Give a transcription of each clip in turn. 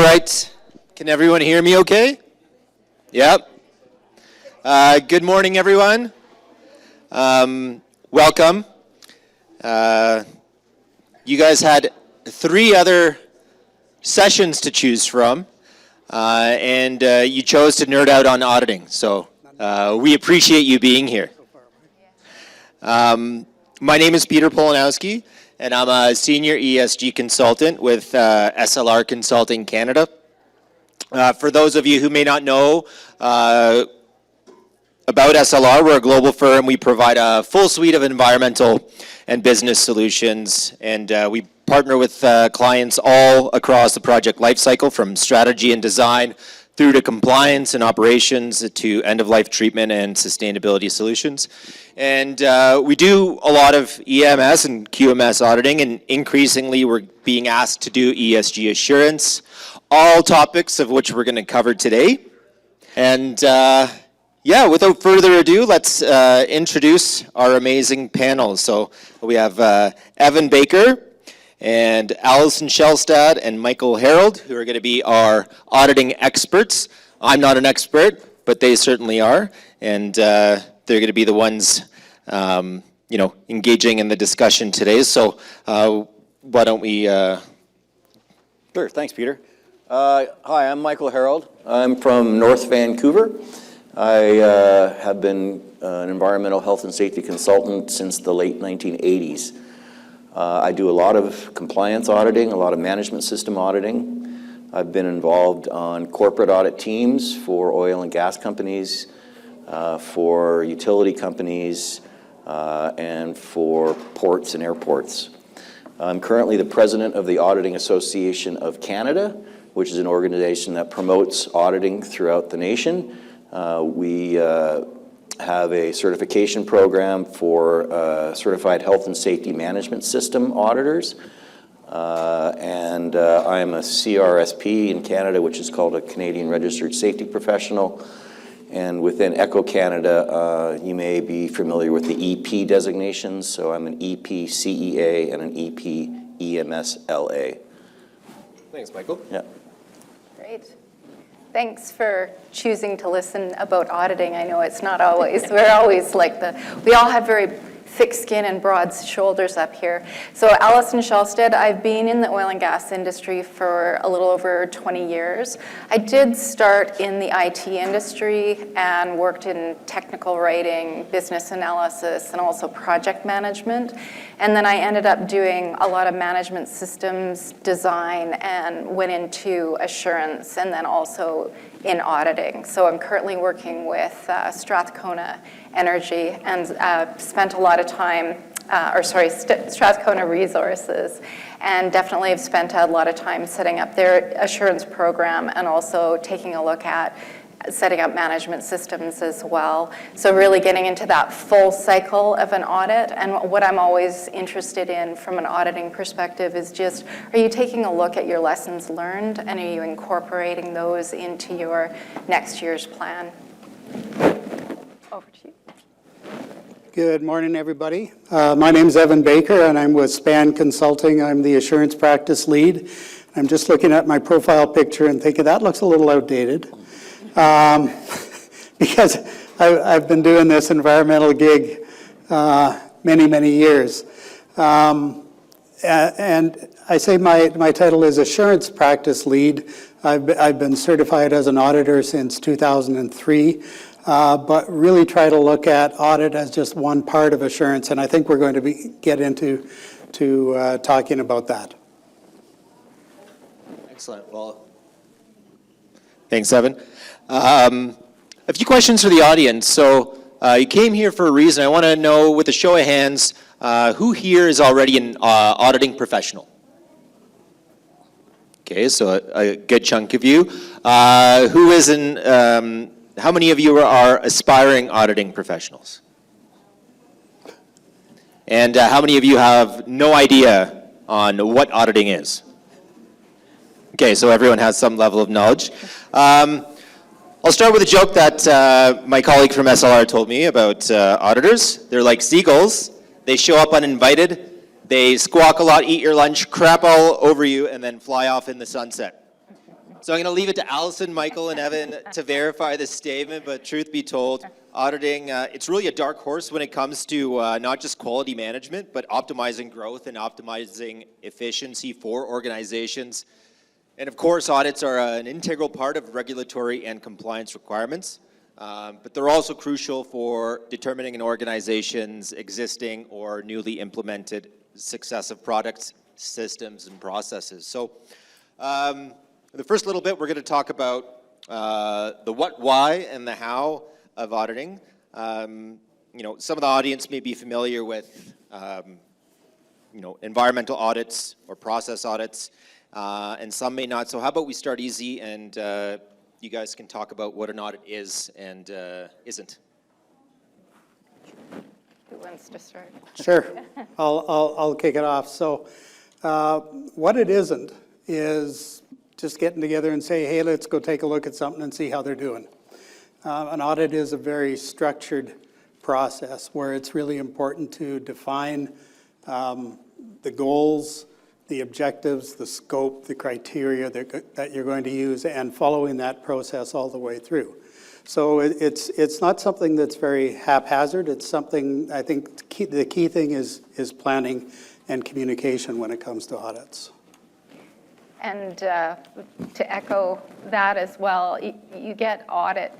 right. Can everyone hear me okay? Yep. Good morning, everyone. Welcome. You guys had 3 other sessions to choose from, and you chose to nerd out on auditing. So we appreciate you being here. My name is Peter Polanowski, and I'm a senior ESG consultant with SLR Consulting Canada. For those of you who may not know about SLR, we're a global firm. We provide a full suite of environmental and business solutions, and we partner with clients all across the project lifecycle, from strategy and design through to compliance and operations to end-of-life treatment and sustainability solutions. And we do a lot of EMS and QMS auditing, and increasingly we're being asked to do ESG assurance, all topics of which we're going to cover today. And yeah, without further ado, let's introduce our amazing panel. So we have Evan Baker and Allison Shellstad and Michael Harold, who are going to be our auditing experts. I'm not an expert, but they certainly are, and they're going to be the ones, engaging in the discussion today. So why don't we? Sure. Thanks, Peter. Hi, I'm Michael Harold. I'm from North Vancouver. I have been an environmental health and safety consultant since the late 1980s. I do a lot of compliance auditing, a lot of management system auditing. I've been involved on corporate audit teams for oil and gas companies, for utility companies, and for ports and airports. I'm currently the president of the Auditing Association of Canada, which is an organization that promotes auditing throughout the nation. We have a certification program for certified health and safety management system auditors. And I'm a CRSP in Canada, which is called a Canadian Registered Safety Professional. And within ECHO Canada, you may be familiar with the EP designations. So I'm an EP CEA and an EP EMSLA. Thanks, Michael. Yeah. Great. Thanks for choosing to listen about auditing. I know it's not always, we're always like we all have very thick skin and broad shoulders up here. So Allison Shellstad, I've been in the oil and gas industry for a little over 20 years. I did start in the IT industry and worked in technical writing, business analysis, and also project management. And then I ended up doing a lot of management systems design and went into assurance and then also in auditing. So I'm currently working with Strathcona Energy and spent a lot of time, Strathcona Resources, and definitely have spent a lot of time setting up their assurance program and also taking a look at setting up management systems as well. So really getting into that full cycle of an audit. And what I'm always interested in from an auditing perspective is just, are you taking a look at your lessons learned and are you incorporating those into your next year's plan? Over to you. Good morning, everybody. My name is Evan Baker, and I'm with SPAN Consulting. I'm the assurance practice lead. I'm just looking at my profile picture and thinking that looks a little outdated. Because I've been doing this environmental gig many, many years. And I say my title is Assurance Practice Lead. I've been certified as an auditor since 2003, but really try to look at audit as just one part of assurance, and I think we're going to get into talking about that. Excellent. Well, thanks, Evan. A few questions for the audience. So you came here for a reason. I want to know, with a show of hands, who here is already an auditing professional? Okay, so a good chunk of you. Who isn't? How many of you are aspiring auditing professionals? And how many of you have no idea on what auditing is? Okay, so everyone has some level of knowledge. I'll start with a joke that my colleague from SLR told me about auditors. They're like seagulls. They show up uninvited. They squawk a lot, eat your lunch, crap all over you, and then fly off in the sunset. So I'm going to leave it to Allison, Michael, and Evan to verify this statement, but truth be told, auditing, it's really a dark horse when it comes to not just quality management, but optimizing growth and optimizing efficiency for organizations. And of course, audits are an integral part of regulatory and compliance requirements, but they're also crucial for determining an organization's existing or newly implemented successive products, systems, and processes. So the first little bit, we're going to talk about the what, why, and the how of auditing. Some of the audience may be familiar with, environmental audits or process audits, and some may not. So how about we start easy, and you guys can talk about what an audit is and isn't. Who wants to start? Sure, I'll kick it off. So what it isn't is just getting together and say, hey, let's go take a look at something and see how they're doing. An audit is a very structured process where it's really important to define the goals, the objectives, the scope, the criteria that you're going to use, and following that process all the way through. So it's not something that's very haphazard. It's something, I think, the key thing is planning and communication when it comes to audits. And to echo that as well, you get audit,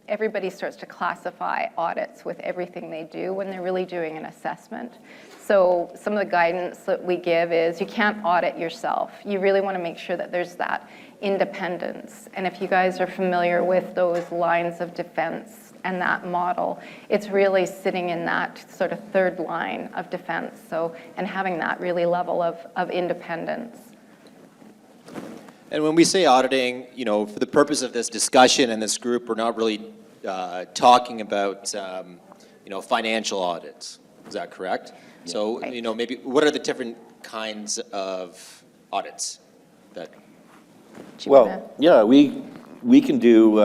everybody starts to classify audits with everything they do when they're really doing an assessment. So some of the guidance that we give is you can't audit yourself. You really want to make sure that there's that independence. And if you guys are familiar with those lines of defense and that model, it's really sitting in that sort of third line of defense. So, and having that really level of independence. And when we say auditing, for the purpose of this discussion and this group, we're not really talking about, financial audits. Is that correct? Yeah. So, right. Maybe what are the different kinds of audits that? Well, yeah, we can do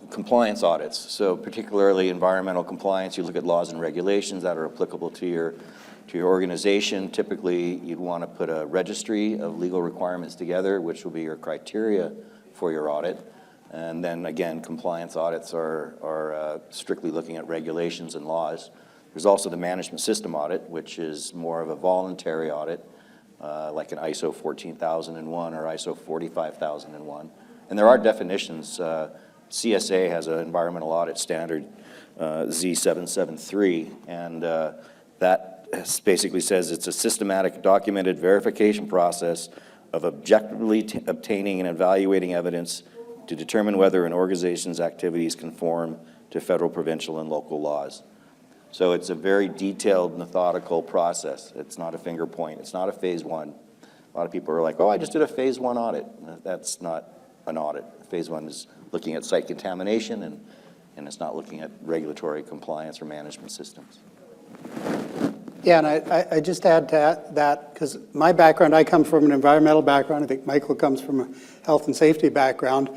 compliance audits. So particularly environmental compliance, you look at laws and regulations that are applicable to your organization. Typically, you'd want to put a registry of legal requirements together, which will be your criteria for your audit. And then again, compliance audits are strictly looking at regulations and laws. There's also the management system audit, which is more of a voluntary audit, like an ISO 14001 or ISO 45001. And there are definitions. CSA has an environmental audit standard, Z773, and that basically says it's a systematic documented verification process of objectively obtaining and evaluating evidence to determine whether an organization's activities conform to federal, provincial, and local laws. So it's a very detailed, methodical process. It's not a finger point. It's not a phase one. A lot of people are like, oh, I just did a phase one audit. That's not an audit. Phase one is looking at site contamination, and it's not looking at regulatory compliance or management systems. Yeah, and I just add to that, because my background, I come from an environmental background. I think Michael comes from a health and safety background.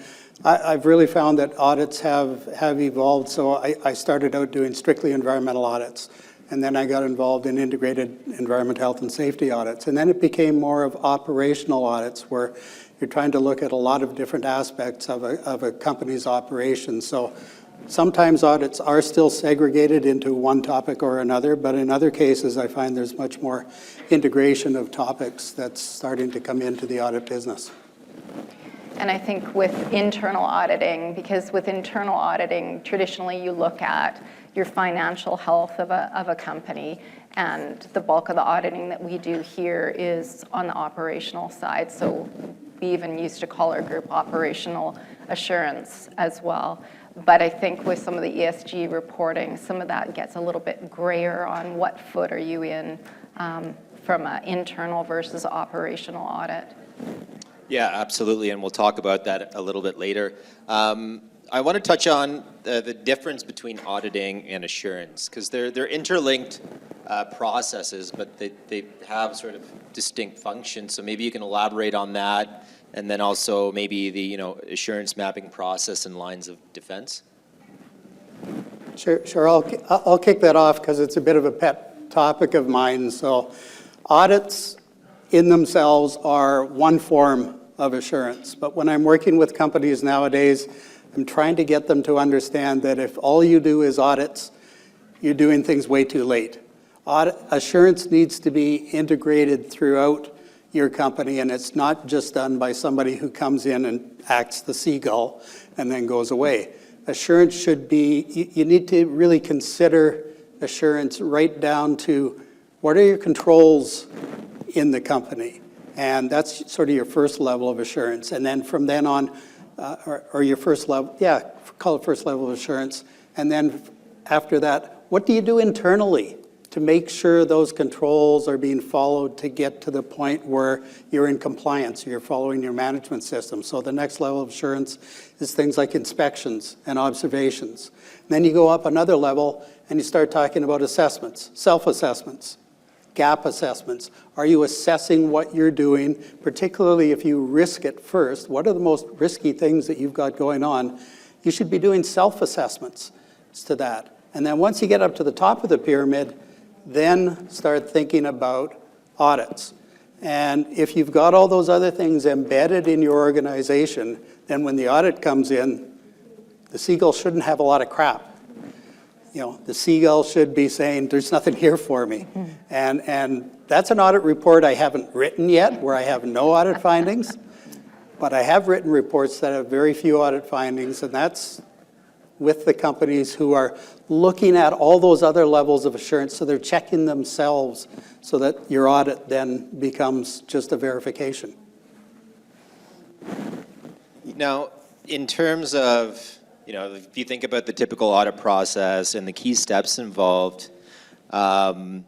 I've really found that audits have evolved. So I started out doing strictly environmental audits, and then I got involved in integrated environment, health, and safety audits. And then it became more of operational audits, where you're trying to look at a lot of different aspects of a company's operations. So sometimes audits are still segregated into one topic or another, but in other cases, I find there's much more integration of topics that's starting to come into the audit business. And I think with internal auditing, because with internal auditing, traditionally you look at your financial health of a company, and the bulk of the auditing that we do here is on the operational side. So we even used to call our group operational assurance as well. But I think with some of the ESG reporting, some of that gets a little bit grayer on what foot are you in from an internal versus operational audit. Yeah, absolutely, and we'll talk about that a little bit later. I want to touch on the difference between auditing and assurance, because they're interlinked processes, but they have sort of distinct functions. So maybe you can elaborate on that, and then also maybe the assurance mapping process and lines of defense. Sure. I'll kick that off because it's a bit of a pet topic of mine. So audits in themselves are one form of assurance. But when I'm working with companies nowadays, I'm trying to get them to understand that if all you do is audits, you're doing things way too late. Assurance needs to be integrated throughout your company, and it's not just done by somebody who comes in and acts the seagull and then goes away. Assurance should be, you need to really consider assurance right down to what are your controls in the company? And that's sort of your first level of assurance. And then from then on, or your first level, call it first level of assurance. And then after that, what do you do internally to make sure those controls are being followed to get to the point where you're in compliance, you're following your management system? So the next level of assurance is things like inspections and observations. And then you go up another level and you start talking about assessments, self-assessments, gap assessments. Are you assessing what you're doing, particularly if you risk it first? What are the most risky things that you've got going on? You should be doing self-assessments to that. And then once you get up to the top of the pyramid, then start thinking about audits. And if you've got all those other things embedded in your organization, then when the audit comes in, the seagull shouldn't have a lot of crap. You know, the seagull should be saying, there's nothing here for me. And that's an audit report I haven't written yet, where I have no audit findings. But I have written reports that have very few audit findings, and that's with the companies who are looking at all those other levels of assurance, so they're checking themselves so that your audit then becomes just a verification. Now, in terms of, if you think about the typical audit process and the key steps involved, what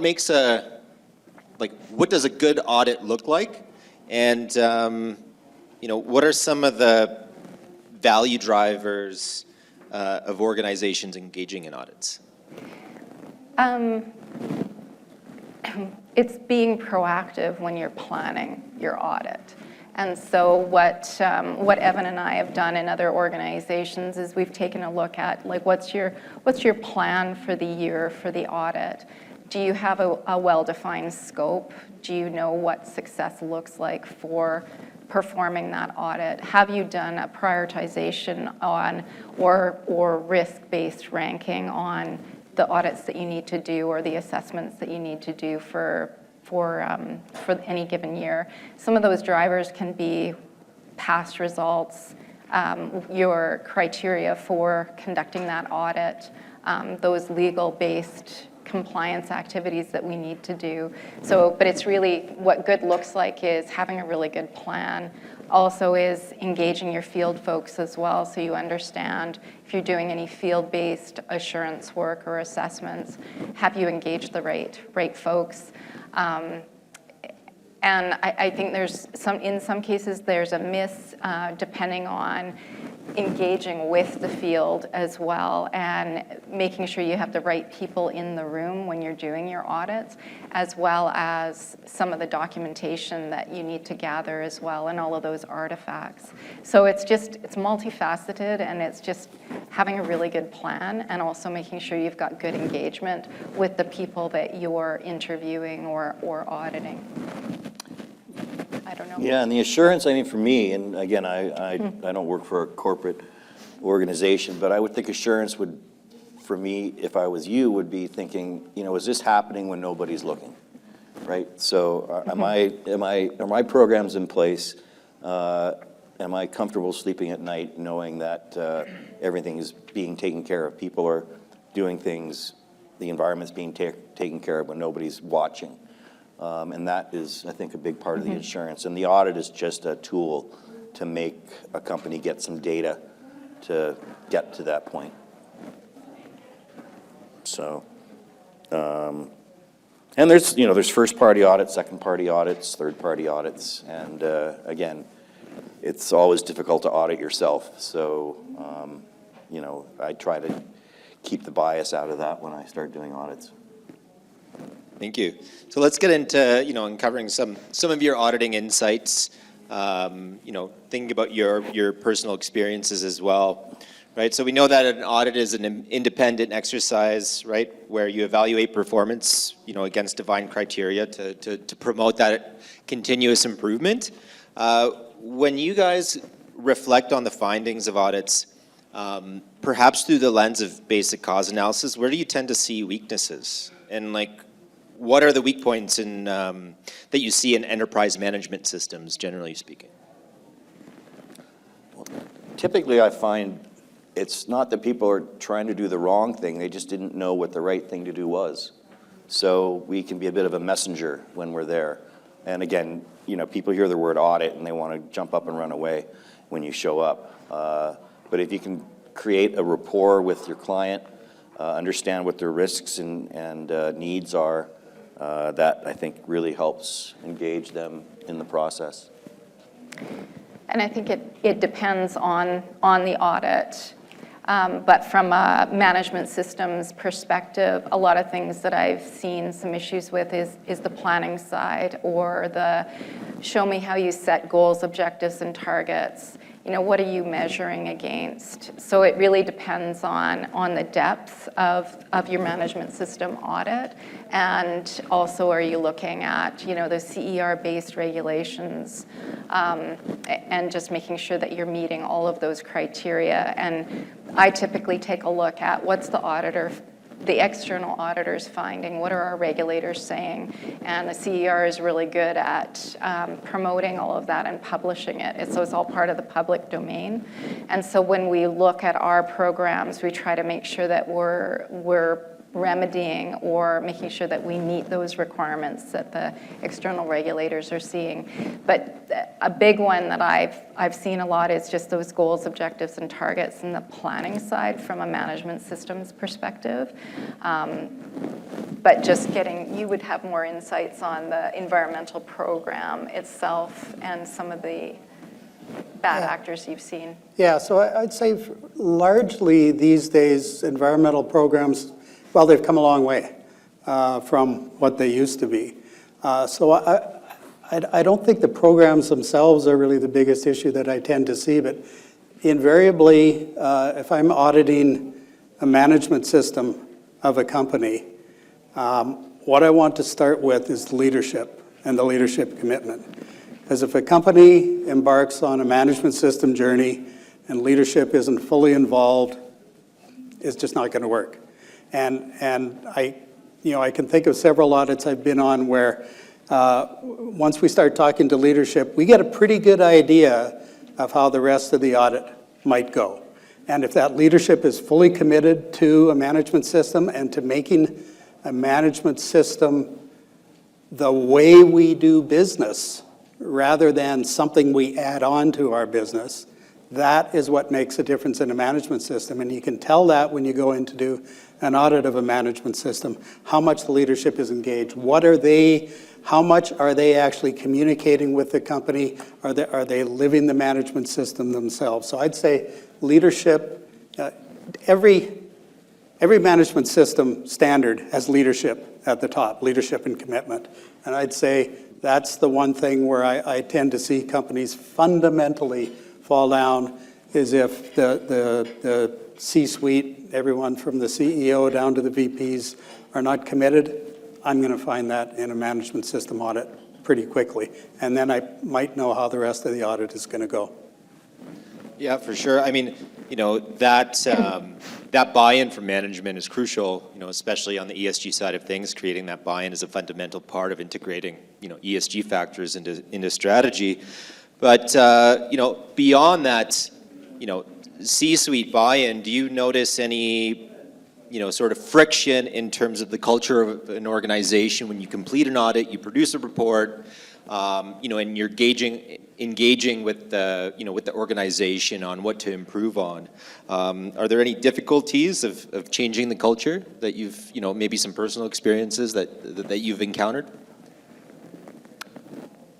makes what does a good audit look like? And, what are some of the value drivers of organizations engaging in audits? It's being proactive when you're planning your audit. And so what Evan and I have done in other organizations is we've taken a look at what's your plan for the year for the audit? Do you have a well-defined scope? Do you know what success looks like for performing that audit? Have you done a prioritization on or risk-based ranking on the audits that you need to do or the assessments that you need to do for any given year? Some of those drivers can be past results, your criteria for conducting that audit, those legal-based compliance activities that we need to do. But it's really, what good looks like is having a really good plan. Also is engaging your field folks as well, so you understand if you're doing any field-based assurance work or assessments, have you engaged the right folks? And I think in some cases there's a miss depending on engaging with the field as well and making sure you have the right people in the room when you're doing your audits, as well as some of the documentation that you need to gather as well and all of those artifacts. So it's multifaceted, and it's just having a really good plan and also making sure you've got good engagement with the people that you're interviewing or auditing. I don't know. Yeah, and the assurance, for me, and again, I don't work for a corporate organization, but I would think assurance would, for me, if I was you, would be thinking, is this happening when nobody's looking, right? So are my programs in place? Am I comfortable sleeping at night knowing that everything is being taken care of? People are doing things, the environment's being taken care of when nobody's watching. And that is, I think, a big part of the insurance. And the audit is just a tool to make a company get some data to get to that point. So, and there's first-party audits, second-party audits, third-party audits. And again, it's always difficult to audit yourself. So, I try to keep the bias out of that when I start doing audits. Thank you. So let's get into, uncovering some of your auditing insights, thinking about your personal experiences as well. right? So we know that an audit is an independent exercise, right, where you evaluate performance, against defined criteria to promote that continuous improvement. When you guys reflect on the findings of audits, perhaps through the lens of basic cause analysis, where do you tend to see weaknesses? And what are the weak points that you see in enterprise management systems, generally speaking? Typically, I find it's not that people are trying to do the wrong thing, they just didn't know what the right thing to do was. So we can be a bit of a messenger when we're there. And again, people hear the word audit and they want to jump up and run away when you show up. But if you can create a rapport with your client, understand what their risks and needs are, that I think really helps engage them in the process. And I think it depends on the audit. But from a management systems perspective, a lot of things that I've seen some issues with is the planning side, or the show me how you set goals, objectives, and targets. What are you measuring against? So it really depends on the depth of your management system audit. And also, are you looking at, the CER-based regulations, and just making sure that you're meeting all of those criteria. And I typically take a look at what's the external auditor's finding, what are our regulators saying, and the CER is really good at promoting all of that and publishing it. So it's all part of the public domain. And so when we look at our programs, we try to make sure that we're remedying or making sure that we meet those requirements that the external regulators are seeing. But a big one that I've seen a lot is just those goals, objectives, and targets in the planning side from a management systems perspective. But just you would have more insights on the environmental program itself and some of the bad actors you've seen. Yeah, so I'd say largely these days, environmental programs, well, they've come a long way from what they used to be. So I don't think the programs themselves are really the biggest issue that I tend to see, but invariably, if I'm auditing a management system of a company, what I want to start with is leadership and the leadership commitment. Because if a company embarks on a management system journey and leadership isn't fully involved, it's just not going to work. And I can think of several audits I've been on where once we start talking to leadership, we get a pretty good idea of how the rest of the audit might go. And if that leadership is fully committed to a management system and to making a management system the way we do business rather than something we add on to our business, that is what makes a difference in a management system. And you can tell that when you go in to do an audit of a management system, how much the leadership is engaged. How much are they actually communicating with the company? Are they living the management system themselves? So I'd say leadership, every management system standard has leadership at the top, leadership and commitment. And I'd say that's the one thing where I tend to see companies fundamentally fall down, is if the C-suite, everyone from the CEO down to the VPs are not committed. I'm going to find that in a management system audit pretty quickly. And then I might know how the rest of the audit is going to go. Yeah, for sure. I mean, that buy-in from management is crucial, especially on the ESG side of things. Creating that buy-in is a fundamental part of integrating, ESG factors into strategy. But, beyond that, C-suite buy-in, do you notice any, sort of friction in terms of the culture of an organization when you complete an audit, you produce a report, and you're engaging with the organization on what to improve on? Are there any difficulties of changing the culture that you've, maybe some personal experiences that you've encountered?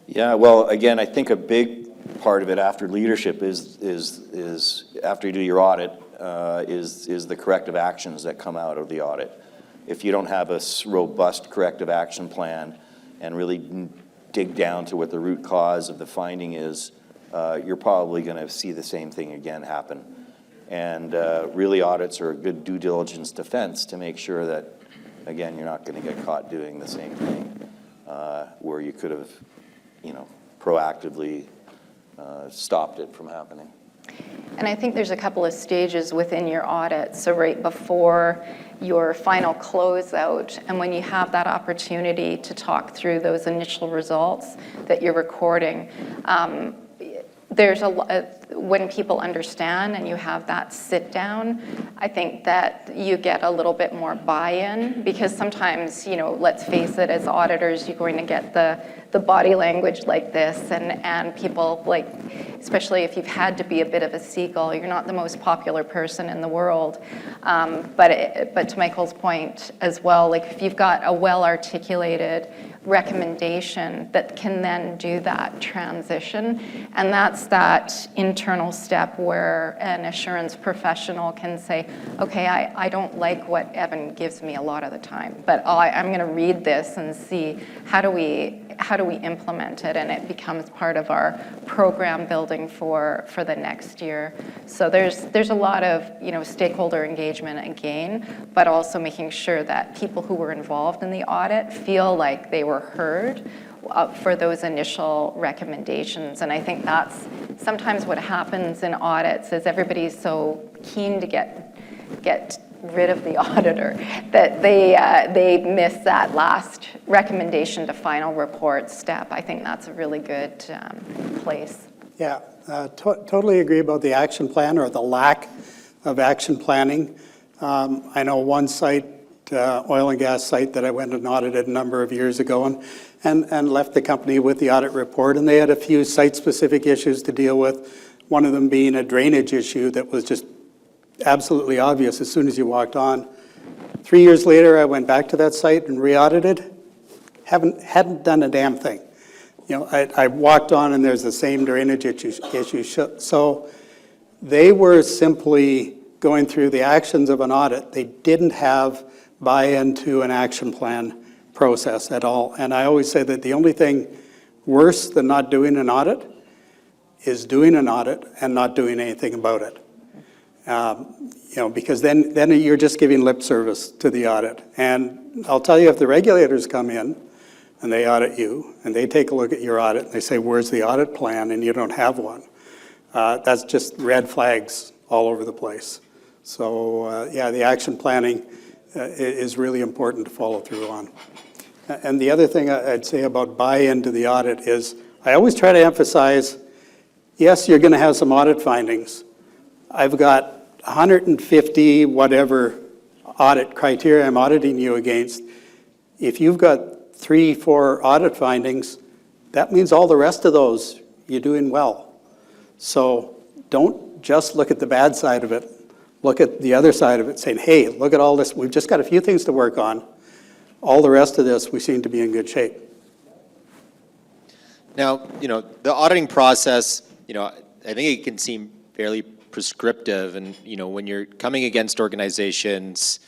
Yeah, well, again, I think a big part of it after leadership is after you do your audit, is the corrective actions that come out of the audit. If you don't have a robust corrective action plan and really dig down to what the root cause of the finding is, you're probably going to see the same thing again happen. And really, audits are a good due diligence defense to make sure that, again, you're not going to get caught doing the same thing where you could have, proactively stopped it from happening. And I think there's a couple of stages within your audit. So right before your final closeout, and when you have that opportunity to talk through those initial results that you're recording, there's when people understand and you have that sit down, I think that you get a little bit more buy-in, because sometimes, let's face it, as auditors, you're going to get the body language like this, and people, like, especially if you've had to be a bit of a seagull, you're not the most popular person in the world. But to Michael's point as well, like, if you've got a well-articulated recommendation that can then do that transition, and that's that internal step where an assurance professional can say, okay, I don't like what Evan gives me a lot of the time, but I'm going to read this and see how do we implement it, and it becomes part of our program building for the next year. So there's a lot of stakeholder engagement again, but also making sure that people who were involved in the audit feel like they were heard for those initial recommendations. And I think that's sometimes what happens in audits is everybody's so keen to get rid of the auditor that they miss that last recommendation to final report step. I think that's a really good place. Yeah, totally agree about the action plan or the lack of action planning. I know one site, oil and gas site that I went and audited a number of years ago and left the company with the audit report, and they had a few site-specific issues to deal with, one of them being a drainage issue that was just absolutely obvious as soon as you walked on. 3 years later, I went back to that site and re-audited. Hadn't done a damn thing. I walked on and there's the same drainage issue. So they were simply going through the actions of an audit. They didn't have buy-in to an action plan process at all. And I always say that the only thing worse than not doing an audit is doing an audit and not doing anything about it. Because then you're just giving lip service to the audit. And I'll tell you, if the regulators come in and they audit you and they take a look at your audit and they say, where's the audit plan, and you don't have one, that's just red flags all over the place. So the action planning is really important to follow through on. And the other thing I'd say about buy-in to the audit is I always try to emphasize, yes, you're going to have some audit findings. I've got 150 whatever audit criteria I'm auditing you against. If you've got 3-4 audit findings, that means all the rest of those you're doing well. So don't just look at the bad side of it. Look at the other side of it, saying, hey, look at all this. We've just got a few things to work on. All the rest of this, we seem to be in good shape. Now, the auditing process, I think it can seem fairly prescriptive, and when you're coming against organizations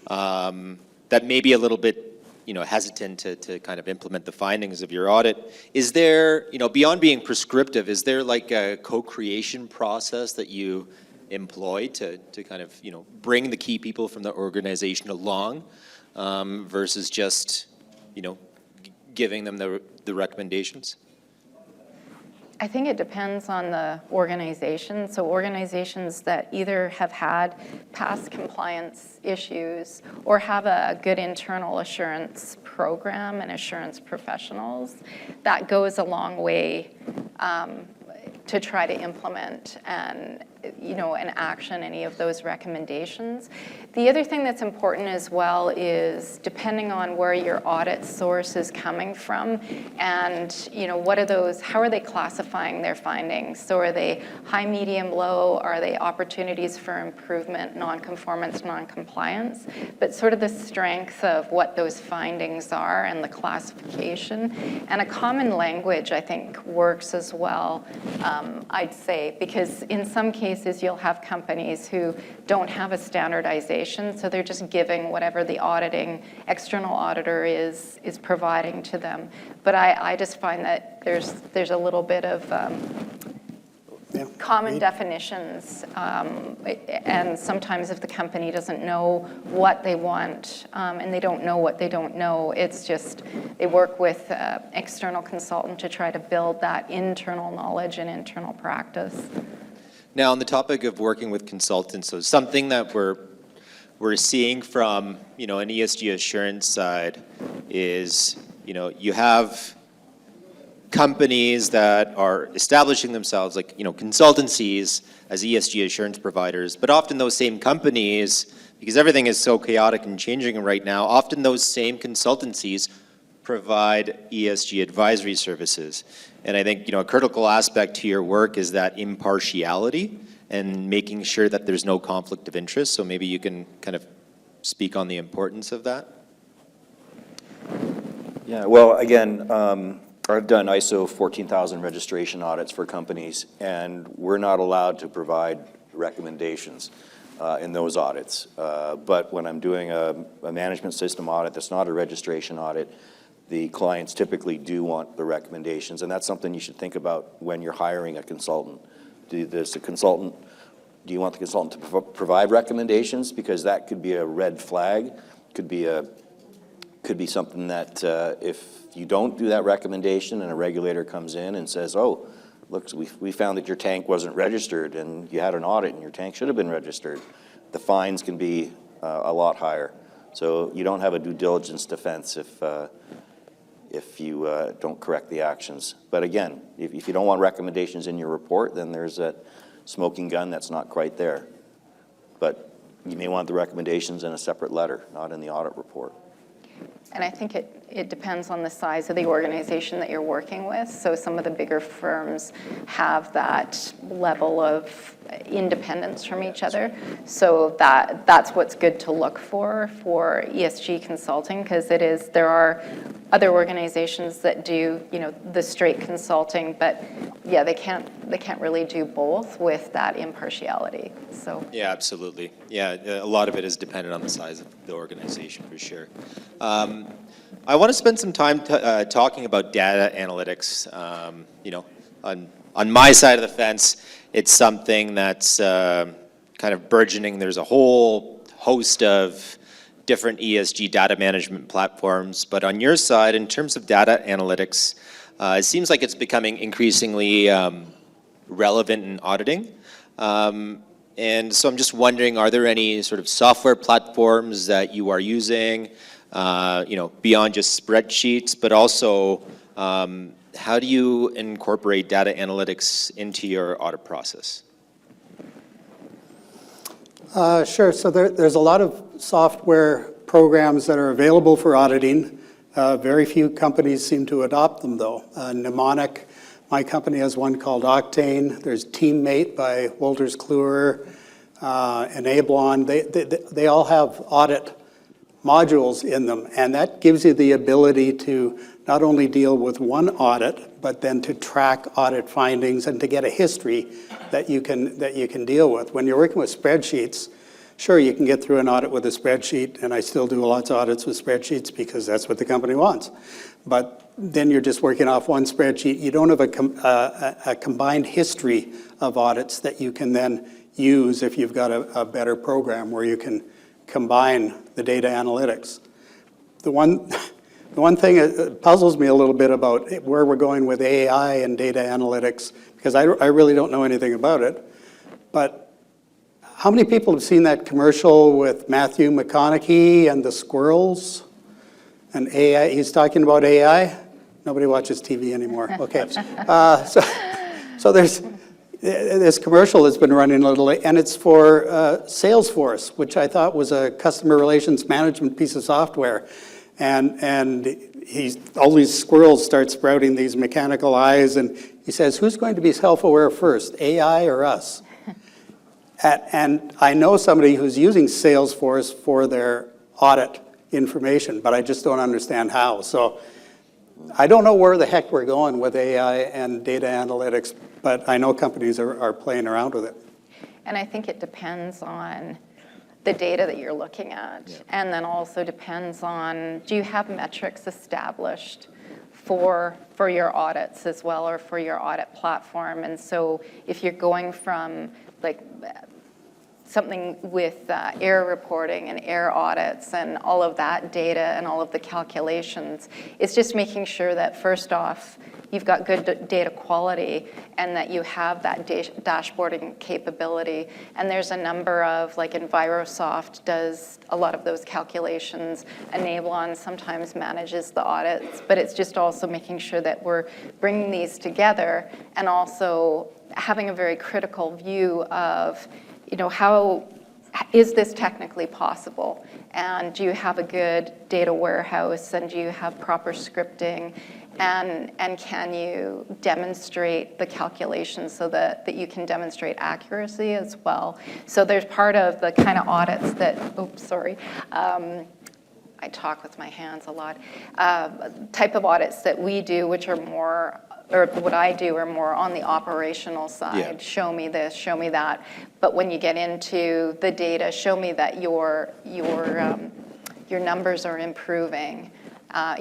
that may be a little bit hesitant to kind of implement the findings of your audit, is there, beyond being prescriptive, is there like a co-creation process that you employ to kind of bring the key people from the organization along versus just giving them the recommendations? I think it depends on the organization. So organizations that either have had past compliance issues or have a good internal assurance program and assurance professionals, that goes a long way to try to implement and action any of those recommendations. The other thing that's important as well is depending on where your audit source is coming from and how are they classifying their findings? So are they high, medium, low? Are they opportunities for improvement, non-conformance, non-compliance? But sort of the strength of what those findings are and the classification. And a common language, I think, works as well, I'd say, because in some cases you'll have companies who don't have a standardization, so they're just giving whatever the external auditor is providing to them. But I just find that there's a little bit of Yeah. common definitions, and sometimes if the company doesn't know what they want, and they don't know what they don't know, it's just they work with external consultant to try to build that internal knowledge and internal practice. Now, on the topic of working with consultants, so something that we're seeing from, an ESG assurance side is, you have companies that are establishing themselves like, consultancies as ESG assurance providers, but often those same companies, because everything is so chaotic and changing right now, often those same consultancies provide ESG advisory services. And I think, a critical aspect to your work is that impartiality and making sure that there's no conflict of interest. So maybe you can kind of speak on the importance of that. Yeah, well, again, I've done ISO 14,000 registration audits for companies, and we're not allowed to provide recommendations in those audits. But when I'm doing a management system audit that's not a registration audit, the clients typically do want the recommendations, and that's something you should think about when you're hiring a consultant. Do you want the consultant to provide recommendations? Because that could be a red flag, could be something that if you don't do that recommendation and a regulator comes in and says, oh, look, we found that your tank wasn't registered and you had an audit and your tank should have been registered, the fines can be a lot higher. So you don't have a due diligence defense if you don't correct the actions. But again, if you don't want recommendations in your report, then there's that smoking gun that's not quite there. But you may want the recommendations in a separate letter, not in the audit report. And I think it depends on the size of the organization that you're working with. So some of the bigger firms have that level of independence from each other. So that's what's good to look for ESG consulting, because there are other organizations that do, the straight consulting, but yeah, they can't really do both with that impartiality. So Yeah, absolutely. Yeah, a lot of it is dependent on the size of the organization, for sure. I want to spend some time talking about data analytics. On my side of the fence, it's something that's kind of burgeoning. There's a whole host of different ESG data management platforms. But on your side, in terms of data analytics, it seems like it's becoming increasingly relevant in auditing. And so I'm just wondering, are there any sort of software platforms that you are using, beyond just spreadsheets, but also how do you incorporate data analytics into your audit process? Sure. So there's a lot of software programs that are available for auditing. Very few companies seem to adopt them, though. Mnemonic, my company has one called Octane. There's Teammate by Wolters Kluwer, Enablon. They all have audit modules in them, and that gives you the ability to not only deal with one audit, but then to track audit findings and to get a history that you can deal with. When you're working with spreadsheets, sure, you can get through an audit with a spreadsheet, and I still do lots of audits with spreadsheets because that's what the company wants. But then you're just working off one spreadsheet. You don't have a combined history of audits that you can then use if you've got a better program where you can combine the data analytics. The one thing that puzzles me a little bit about where we're going with AI and data analytics, because I really don't know anything about it, but how many people have seen that commercial with Matthew McConaughey and the squirrels and AI? He's talking about AI. Nobody watches TV anymore. Okay. So there's this commercial that's been running a little late, and it's for Salesforce, which I thought was a customer relations management piece of software. And all these squirrels start sprouting these mechanical eyes, and he says, who's going to be self-aware first, AI or us? And I know somebody who's using Salesforce for their audit information, but I just don't understand how. So I don't know where the heck we're going with AI and data analytics, but I know companies are playing around with it. And I think it depends on the data that you're looking at. Yeah. And then also depends on, do you have metrics established for your audits as well, or for your audit platform. And so if you're going from like something with error reporting and error audits and all of that data and all of the calculations, it's just making sure that first off, you've got good data quality and that you have that dashboarding capability. And there's a number of, like EnviroSoft does a lot of those calculations, Enablon sometimes manages the audits, but it's just also making sure that we're bringing these together and also having a very critical view of, how is this technically possible? And do you have a good data warehouse, and do you have proper scripting? And can you demonstrate the calculations so that you can demonstrate accuracy as well? So there's part of the kind of audits that, I talk with my hands a lot, type of audits that we do, which are more, or what I do, are more on the operational side. Yeah. Show me this, show me that. But when you get into the data, show me that your numbers are improving.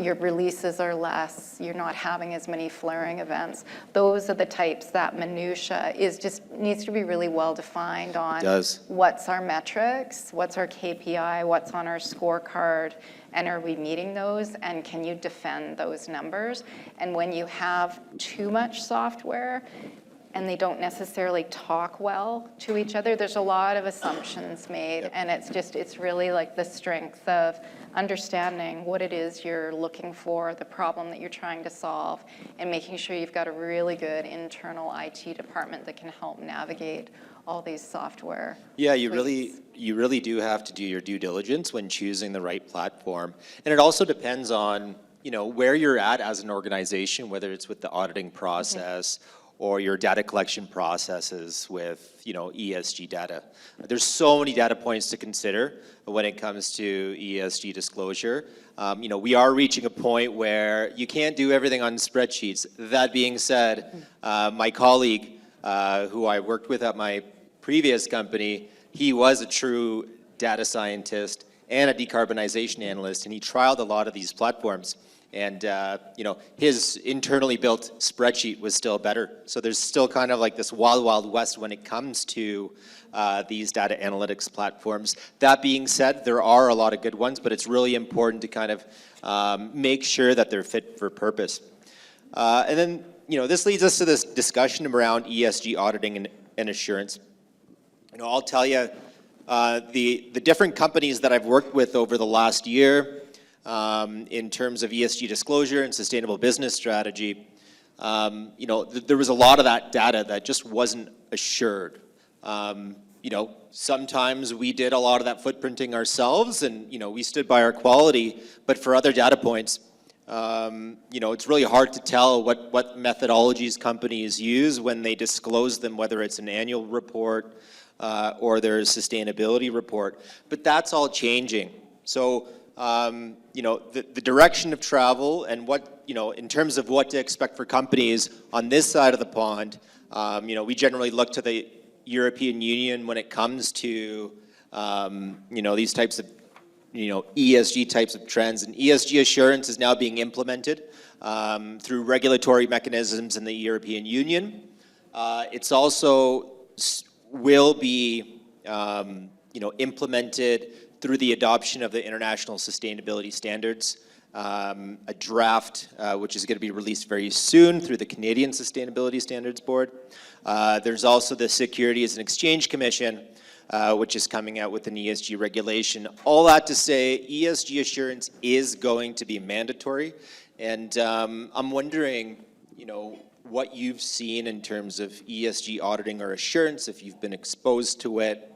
Your releases are less, you're not having as many flaring events. Those are the types that minutia needs to be really well defined on. It does. What's our metrics, what's our KPI, what's on our scorecard, and are we meeting those, and can you defend those numbers? And when you have too much software and they don't necessarily talk well to each other, there's a lot of assumptions made. Yep. And it's really like the strength of understanding what it is you're looking for, the problem that you're trying to solve, and making sure you've got a really good internal IT department that can help navigate all these software. Yeah, you suites. really do have to do your due diligence when choosing the right platform. And it also depends on, where you're at as an organization, whether it's with the auditing process or your data collection processes with, ESG data. There's so many data points to consider when it comes to ESG disclosure. We are reaching a point where you can't do everything on spreadsheets. That being said, my colleague, who I worked with at my previous company, he was a true data scientist and a decarbonization analyst, and he trialed a lot of these platforms. And his internally built spreadsheet was still better. So there's still kind of like this wild, wild west when it comes to these data analytics platforms. That being said, there are a lot of good ones, but it's really important to kind of make sure that they're fit for purpose. And then, this leads us to this discussion around ESG auditing and assurance. I'll tell you, the different companies that I've worked with over the last year, in terms of ESG disclosure and sustainable business strategy, there was a lot of that data that just wasn't assured. Sometimes we did a lot of that footprinting ourselves, and we stood by our quality. But for other data points, it's really hard to tell what methodologies companies use when they disclose them, whether it's an annual report or their sustainability report. But that's all changing. So the direction of travel and what, in terms of what to expect for companies on this side of the pond, we generally look to the European Union when it comes to, these types of, ESG types of trends. And ESG assurance is now being implemented through regulatory mechanisms in the European Union. It's also will be, implemented through the adoption of the international sustainability standards, a draft which is going to be released very soon through the Canadian Sustainability Standards Board. There's also the Securities and Exchange Commission, which is coming out with an ESG regulation. All that to say, ESG assurance is going to be mandatory. And I'm wondering, what you've seen in terms of ESG auditing or assurance, if you've been exposed to it.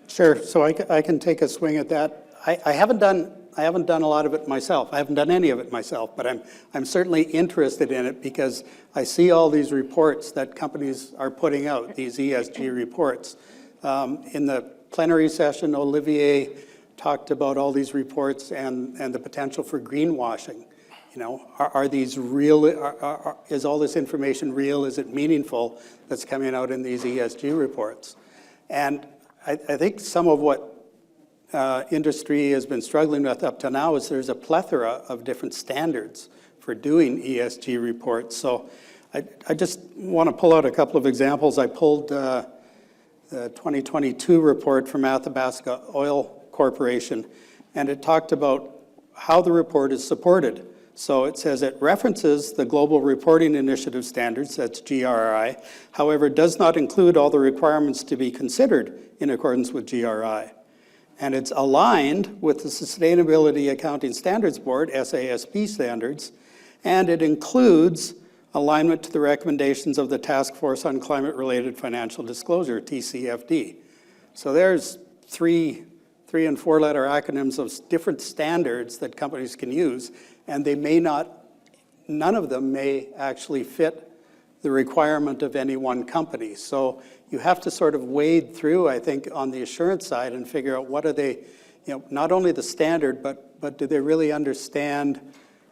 Sure, so I can take a swing at that. I haven't done a lot of it myself. I haven't done any of it myself, but I'm certainly interested in it because I see all these reports that companies are putting out, these ESG reports. In the plenary session, Olivier talked about all these reports and the potential for greenwashing. Are these real? Is all this information real? Is it meaningful that's coming out in these ESG reports? And I think some of what industry has been struggling with up to now is there's a plethora of different standards for doing ESG reports. So I just want to pull out a couple of examples. I pulled the 2022 report from Athabasca Oil Corporation, and it talked about how the report is supported. So it says it references the Global Reporting Initiative Standards, that's GRI, however, does not include all the requirements to be considered in accordance with GRI. And it's aligned with the Sustainability Accounting Standards Board, SASB standards, and it includes alignment to the recommendations of the Task Force on Climate-Related Financial Disclosure, TCFD. So there's three and four-letter acronyms of different standards that companies can use, and they may not, none of them may actually fit the requirement of any one company. So you have to sort of wade through, I think, on the assurance side and figure out what are they, not only the standard, but do they really understand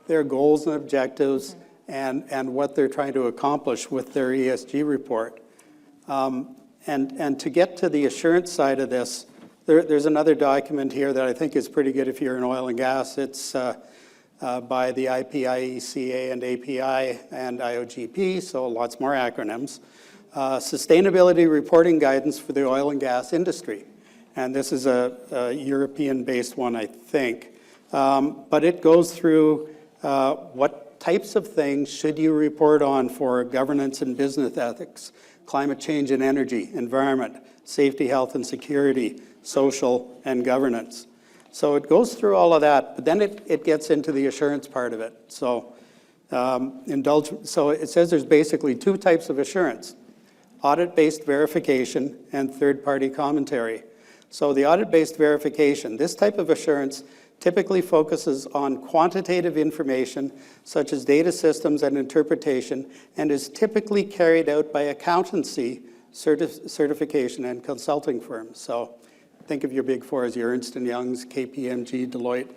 their goals and objectives and what they're trying to accomplish with their ESG report. And to get to the assurance side of this, there's another document here that I think is pretty good if you're in oil and gas. It's by the IPIECA and API and IOGP, so lots more acronyms. Sustainability reporting guidance for the oil and gas industry. And this is a European-based one, I think. But it goes through what types of things should you report on for governance and business ethics, climate change and energy, environment, safety, health and security, social and governance. So it goes through all of that, but then it gets into the assurance part of it. So so it says there's basically two types of assurance: audit-based verification and third-party commentary. So the audit-based verification, this type of assurance typically focuses on quantitative information such as data systems and interpretation, and is typically carried out by accountancy, certification, and consulting firms. So think of your big four as your Ernst & Young's, KPMG, Deloitte.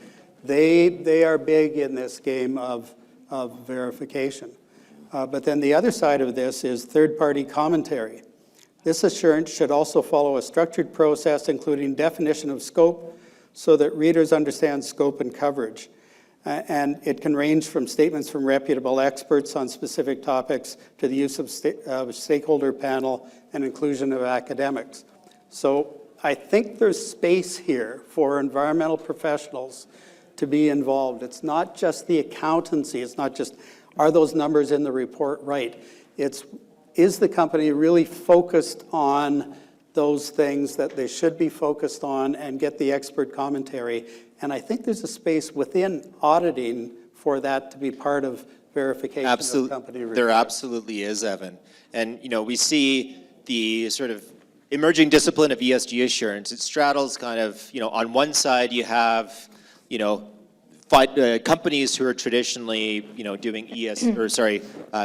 They are big in this game of verification. But then the other side of this is third-party commentary. This assurance should also follow a structured process, including definition of scope, so that readers understand scope and coverage. And it can range from statements from reputable experts on specific topics to the use of a stakeholder panel and inclusion of academics. So I think there's space here for environmental professionals to be involved. It's not just the accountancy. It's not just, are those numbers in the report right? It's, is the company really focused on those things that they should be focused on and get the expert commentary? And I think there's a space within auditing for that to be part of verification of company reports. There absolutely is, Evan. And, we see the sort of emerging discipline of ESG assurance. It straddles kind of, on one side you have, companies who are traditionally, doing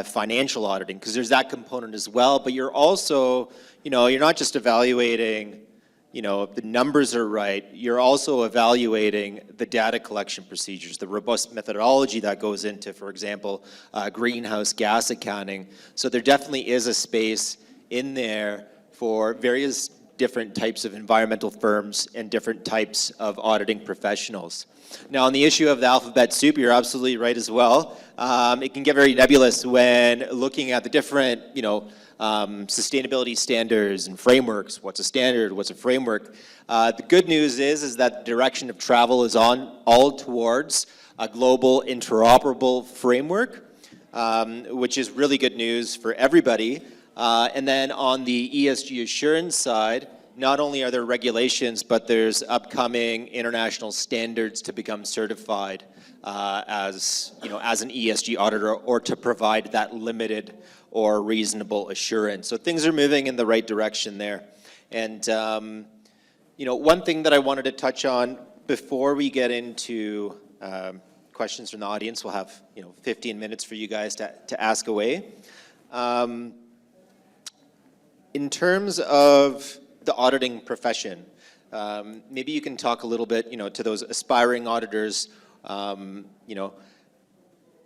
financial auditing, because there's that component as well. But you're also, you're not just evaluating, if the numbers are right, you're also evaluating the data collection procedures, the robust methodology that goes into, for example, greenhouse gas accounting. So there definitely is a space in there for various different types of environmental firms and different types of auditing professionals. Now, on the issue of the alphabet soup, you're absolutely right as well. It can get very nebulous when looking at the different, sustainability standards and frameworks. What's a standard? What's a framework? The good news is that the direction of travel is all towards a global interoperable framework, which is really good news for everybody. And then on the ESG assurance side, not only are there regulations, but there's upcoming international standards to become certified as an ESG auditor, or to provide that limited or reasonable assurance. So things are moving in the right direction there. And one thing that I wanted to touch on before we get into questions from the audience, we'll have 15 minutes for you guys to ask away. In terms of the auditing profession, maybe you can talk a little bit, to those aspiring auditors,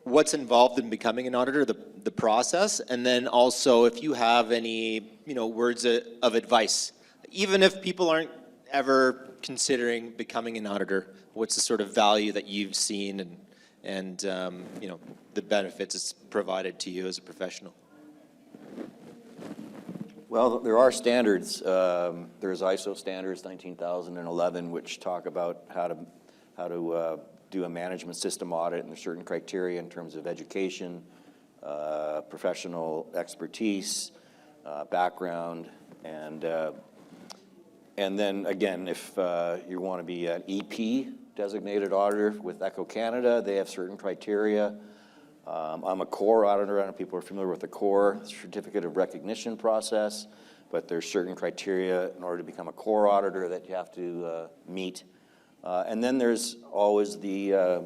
what's involved in becoming an auditor, the process, and then also if you have any, words of advice, even if people aren't ever considering becoming an auditor? What's the sort of value that you've seen and you know, the benefits it's provided to you as a professional? Well, there are standards. There's ISO standards 19011, which talk about how to do a management system audit, and there's certain criteria in terms of education, professional expertise, background, and then again, if you want to be an EP designated auditor with Echo Canada, they have certain criteria. I'm a core auditor. I don't know if people are familiar with the core certificate of recognition process, but there's certain criteria in order to become a core auditor that you have to meet. And then there's always the,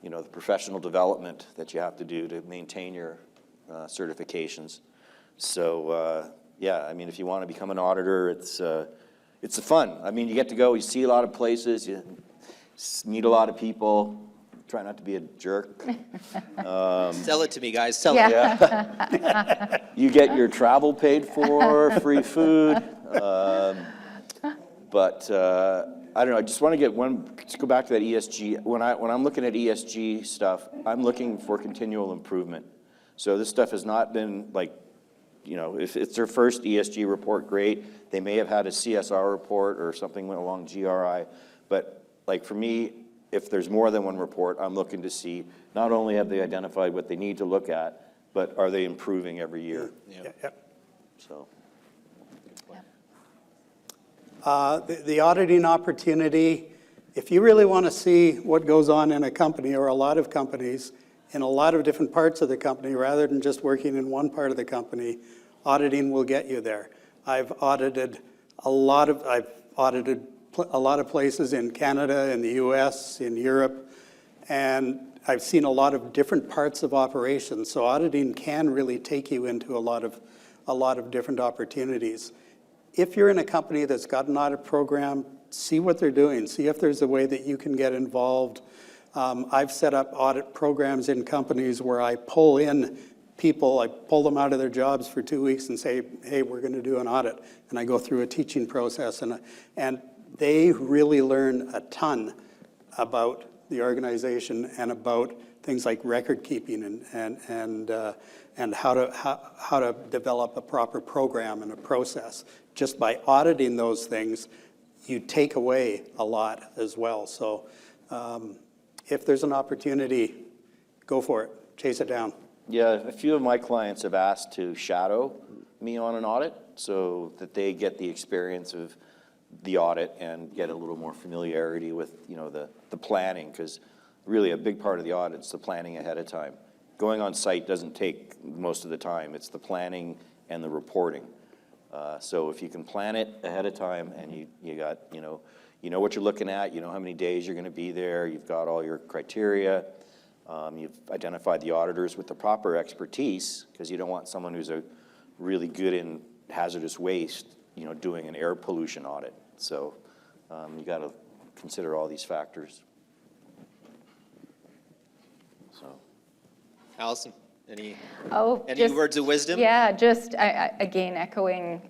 you know, the professional development that you have to do to maintain your certifications. So, yeah, I mean, if you want to become an auditor, it's fun. I mean, you get to go, you see a lot of places, you meet a lot of people. Try not to be a jerk. Sell it to me, guys. Sell it. Yeah. You get your travel paid for, free food. But I don't know. I just want to get just go back to that ESG. When I'm looking at ESG stuff, I'm looking for continual improvement. So this stuff has not been like, you know, if it's their first ESG report, great. They may have had a CSR report or something went along GRI, but like for me, if there's more than one report, I'm looking to see not only have they identified what they need to look at, but are they improving every year? Yeah. So. The auditing opportunity, if you really want to see what goes on in a company or a lot of companies, in a lot of different parts of the company, rather than just working in one part of the company, auditing will get you there. I've audited a lot of places in Canada, in the US, in Europe, and I've seen a lot of different parts of operations. So auditing can really take you into a lot of different opportunities. If you're in a company that's got an audit program, see what they're doing. See if there's a way that you can get involved. I've set up audit programs in companies where I pull in people, I pull them out of their jobs for 2 weeks and say, hey, we're going to do an audit. And I go through a teaching process. And they really learn a ton about the organization and about things like record keeping and how to develop a proper program and a process. Just by auditing those things, you take away a lot as well. So if there's an opportunity, go for it, chase it down. Yeah, a few of my clients have asked to shadow me on an audit so that they get the experience of the audit and get a little more familiarity with, you know, the planning, because really a big part of the audit is the planning ahead of time. Going on site doesn't take most of the time. It's the planning and the reporting. So if you can plan it ahead of time and you got, you know what you're looking at, you know how many days you're going to be there, you've got all your criteria, you've identified the auditors with the proper expertise, because you don't want someone who's really good in hazardous waste, you know, doing an air pollution audit. So you got to consider all these factors. So, Allison, any Just words of wisdom? Yeah, just again echoing.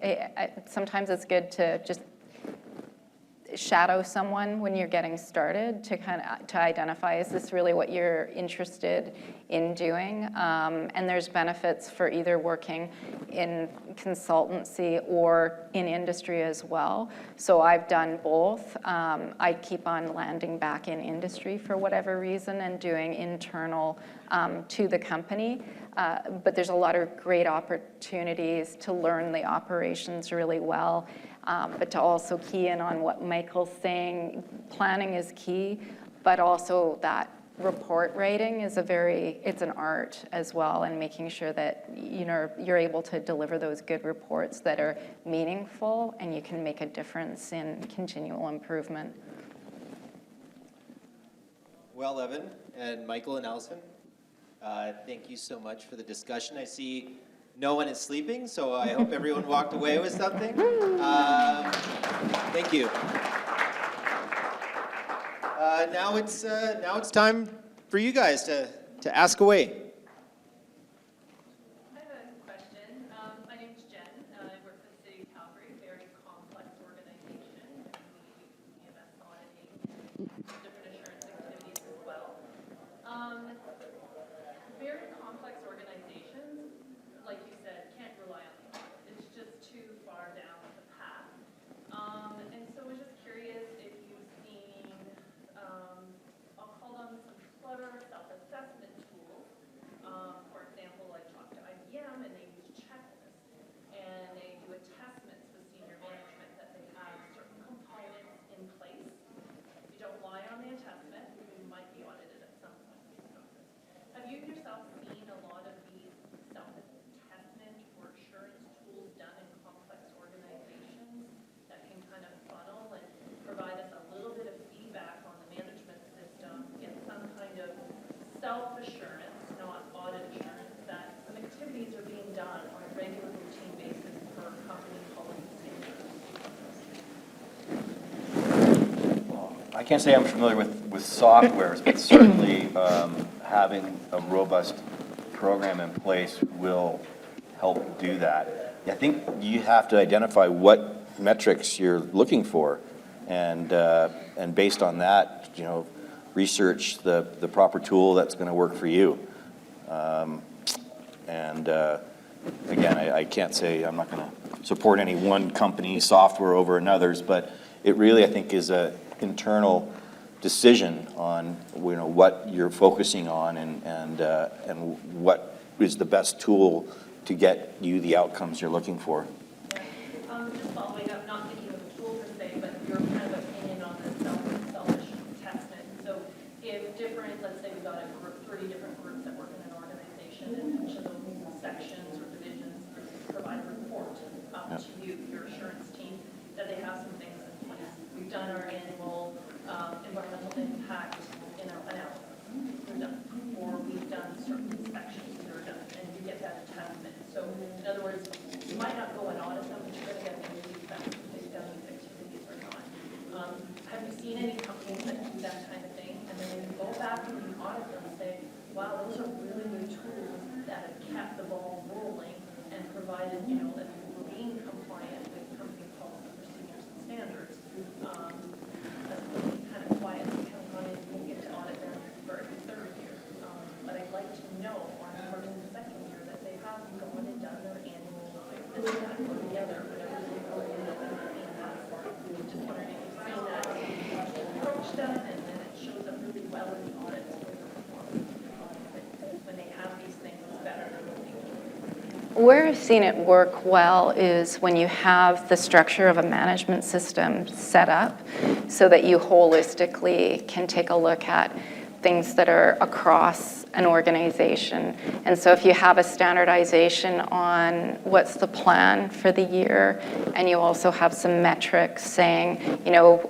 Sometimes it's good to just shadow someone when you're getting started to identify, is this really what you're interested in doing? And there's benefits for either working in consultancy or in industry as well. So I've done both. I keep on landing back in industry for whatever reason and doing internal to the company. But there's a lot of great opportunities to learn the operations really well. But to also key in on what Michael's saying, planning is key, but also that report writing is it's an art as well, and making sure that, you know, you're able to deliver those good reports that are meaningful and you can make a difference in continual improvement. Well, Evan and Michael and Allison, thank you so much for the discussion. I see no one is sleeping, so I hope everyone walked away with something. Thank you. Now it's time for you guys to ask away. I have a question. My name's Jen. I work for the City of Calgary, a very complex organization. self-assurance, not audit assurance, that some activities are being done on a regular routine basis per company policy standards? I can't say I'm familiar with softwares, but certainly having a robust program in place will help do that. I think you have to identify what metrics you're looking for, and based on that, research the proper tool that's going to work for you. Again, I can't say, I'm not going to support any one company's software over another's, but it really, I think, is a internal decision on what you're focusing on and what is the best tool to get you the outcomes you're looking for. Just following up, not thinking of a tool per se, but your kind of opinion on the self-assessment. So if different, let's say we've got a group, 30 different groups that work in an organization, and each of those sections or divisions provide a report to you, your assurance team, that they have some things in place. We've done our annual environmental impact analysis. We're done. Or we've done certain inspections that are done, and you get that attachment. So in other words, you might not go and audit them, but you're going to get the feedback if they've done these activities or not. Have you seen any companies that do that kind of thing? And then when you go back and you audit them and say, wow, those are really good tools that have kept the ball rolling and provided, that we're being compliant with company policy procedures and standards. That's really kind of quiet, kind of gone in, we'll get to audit them for the third year. But I'd like to know, or in the second year, that they have gone and done their annual this, that, or the other, whatever they go in and ask for. Just wondering if you've seen that approach done, and then it shows up really well in the audits when they have these things better than what they do. Where I've seen it work well is when you have the structure of a management system set up so that you holistically can take a look at things that are across an organization. And so if you have a standardization on what's the plan for the year, and you also have some metrics saying,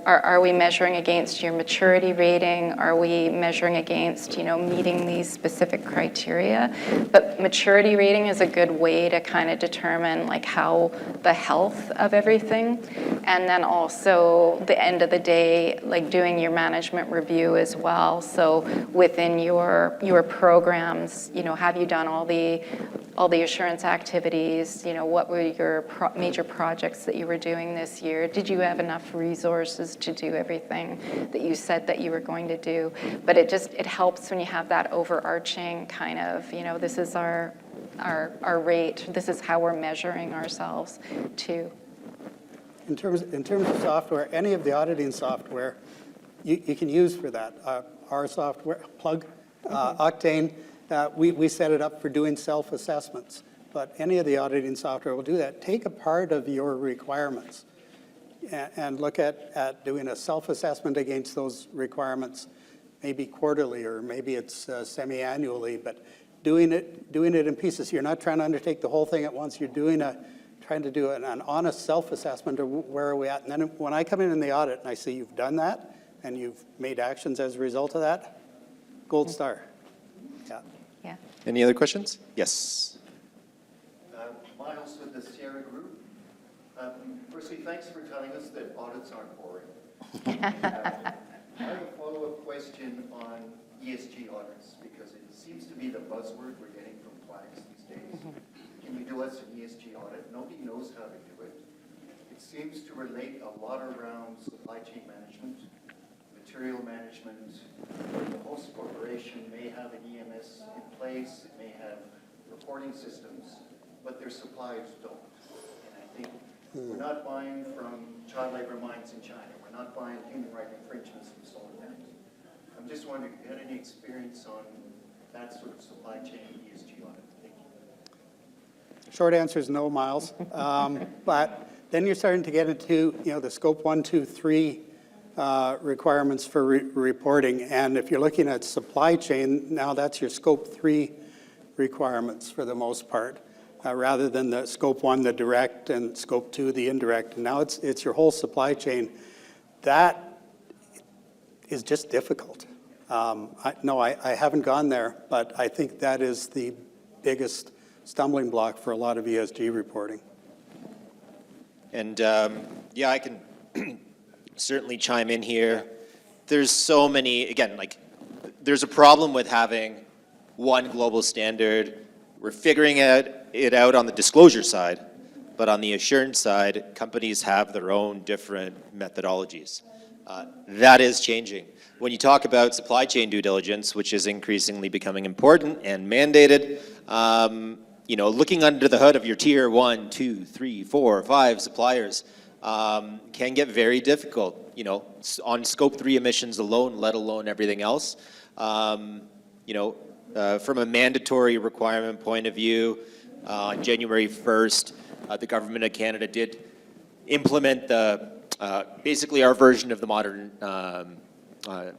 are we measuring against your maturity rating? Are we measuring against, meeting these specific criteria? But maturity rating is a good way to kind of determine how the health of everything. And then also the end of the day, doing your management review as well. So within your programs, have you done all the assurance activities? What were your major projects that you were doing this year? Did you have enough resources to do everything that you said that you were going to do? But it helps when you have that overarching kind of, this is our rate, this is how we're measuring ourselves too. In terms of software, any of the auditing software you can use for that. Our software, Plug, Octane, we set it up for doing self-assessments, but any of the auditing software will do that. Take a part of your requirements and look at doing a self-assessment against those requirements, maybe quarterly or maybe it's semi-annually, but doing it in pieces. You're not trying to undertake the whole thing at once. You're trying to do an honest self-assessment of where are we at. And then when I come in the audit and I see you've done that and you've made actions as a result of that, gold star. Yeah. Any other questions? Yes. Miles with the Sierra Group. Firstly, thanks for telling us that audits aren't boring. I have a follow-up question on ESG audits because it seems to be the buzzword we're getting from clients these days. Can you do us an ESG audit? Nobody knows how to do it. It seems to relate a lot around supply chain management, material management. The host corporation may have an EMS in place, it may have reporting systems, but their suppliers don't. And I think we're not buying from child labor mines in China. We're not buying human rights infringements from solar panels. I'm just wondering if you had any experience on that sort of supply chain ESG audit. Thank you. Short answer is no, Miles. But then you're starting to get into the scope 1, 2, 3 requirements for reporting. And if you're looking at supply chain, now that's your scope 3 requirements for the most part, rather than the scope 1, the direct, and scope 2, the indirect. And now it's your whole supply chain. That is just difficult. No, I haven't gone there, but I think that is the biggest stumbling block for a lot of ESG reporting. And yeah, I can certainly chime in here. There's so many, again, like, there's a problem with having one global standard. We're figuring it out on the disclosure side, but on the assurance side, companies have their own different methodologies. That is changing. When you talk about supply chain due diligence, which is increasingly becoming important and mandated, you know, looking under the hood of your tier 1, 2, 3, 4, 5 suppliers can get very difficult, you know, on scope 3 emissions alone, let alone everything else. You know, from a mandatory requirement point of view, on January 1st, the Government of Canada did implement the, basically our version of the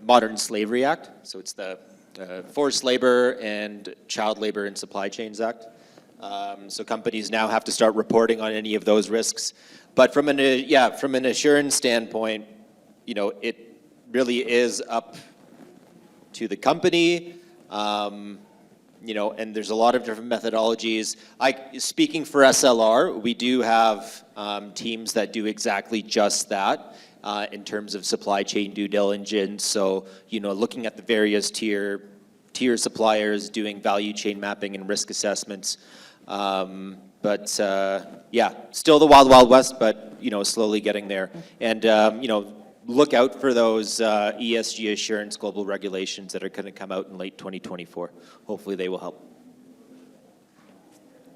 Modern Slavery Act. So it's the Forced Labor and Child Labor in Supply Chains Act. So companies now have to start reporting on any of those risks. But from an assurance standpoint, you know, it really is up to the company. You know, and there's a lot of different methodologies. Speaking for SLR, we do have teams that do exactly just that in terms of supply chain due diligence. So, you know, looking at the various tier suppliers, doing value chain mapping and risk assessments. But yeah, still the wild, wild west, but, you know, slowly getting there. And, you know, look out for those ESG assurance global regulations that are going to come out in late 2024. Hopefully they will help.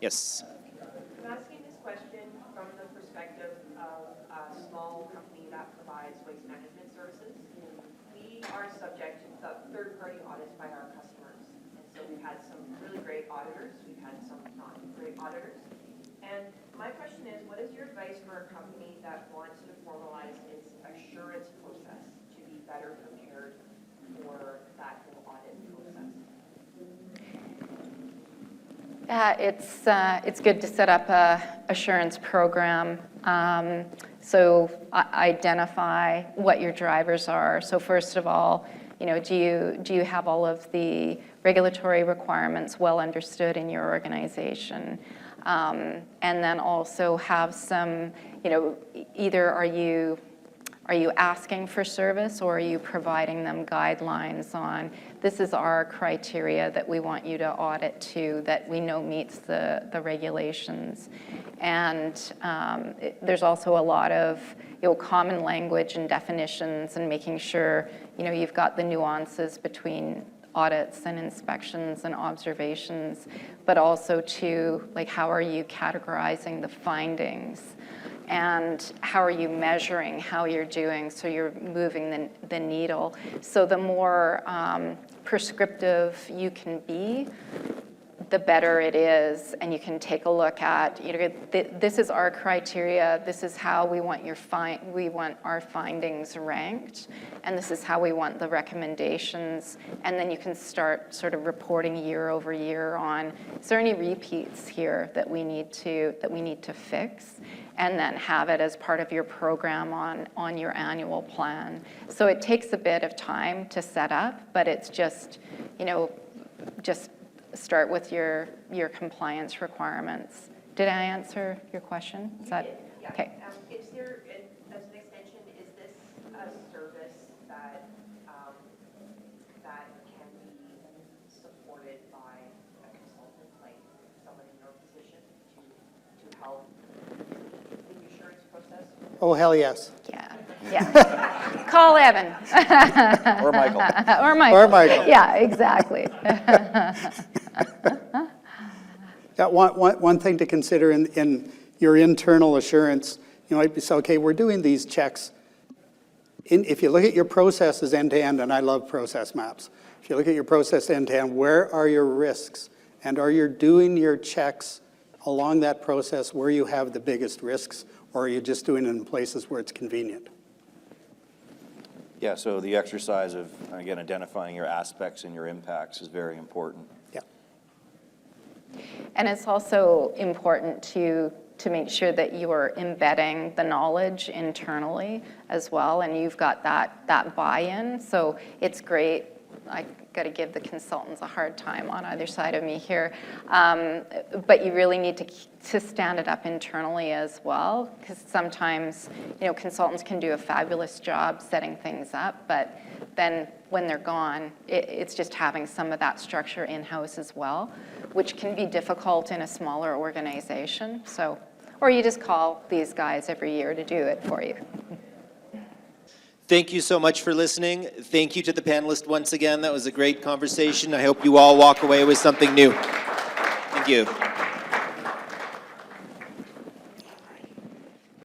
Yes. I'm asking this question from the perspective of a small company that provides waste management services. We are subject to third-party audits by our customers. And so we've had some really great auditors. We've had some not great auditors. And my question is, what is your advice for a company that wants to formalize its assurance process to be better prepared for that whole audit process? It's good to set up a assurance program. So identify what your drivers are. So first of all, you know, do you have all of the regulatory requirements well understood in your organization? And then also have some, you know, either are you asking for service, or are you providing them guidelines on, this is our criteria that we want you to audit to, that we know meets the regulations. And there's also a lot of, you know, common language and definitions, and making sure, you know, you've got the nuances between audits and inspections and observations, but also to, like, how are you categorizing the findings? And how are you measuring how you're doing, so you're moving the needle? So the more prescriptive you can be, the better it is. And you can take a look at, you know, this is our criteria, this is how we want our findings ranked, and this is how we want the recommendations. And then you can start sort of reporting year over year on, is there any repeats here that we need to fix? And then have it as part of your program on your annual plan. So it takes a bit of time to set up, but it's just, you know, just start with your compliance requirements. Did I answer your question? Is that yeah. okay? Is there, as an extension, is this a service that that can be supported by a consultant, like someone in your position, to help the assurance process? Oh, hell yes. Yeah. Call Evan. Or Michael. Or Michael. Or Michael. Yeah, exactly. Yeah, one thing to consider in your internal assurance, you might be, so, okay, we're doing these checks. If you look at your processes end to end, and I love process maps, if you look at your process end to end, where are your risks? And are you doing your checks along that process where you have the biggest risks, or are you just doing it in places where it's convenient? Yeah, so the exercise of, again, identifying your aspects and your impacts is very important. Yeah. And it's also important to make sure that you are embedding the knowledge internally as well, and you've got that buy-in. So it's great I got to give the consultants a hard time on either side of me here. But you really need to stand it up internally as well, because sometimes, consultants can do a fabulous job setting things up, but then when they're gone, it's just having some of that structure in-house as well, which can be difficult in a smaller organization. So, or you just call these guys every year to do it for you. Thank you so much for listening. Thank you to the panelists once again. That was a great conversation. I hope you all walk away with something new. Thank you.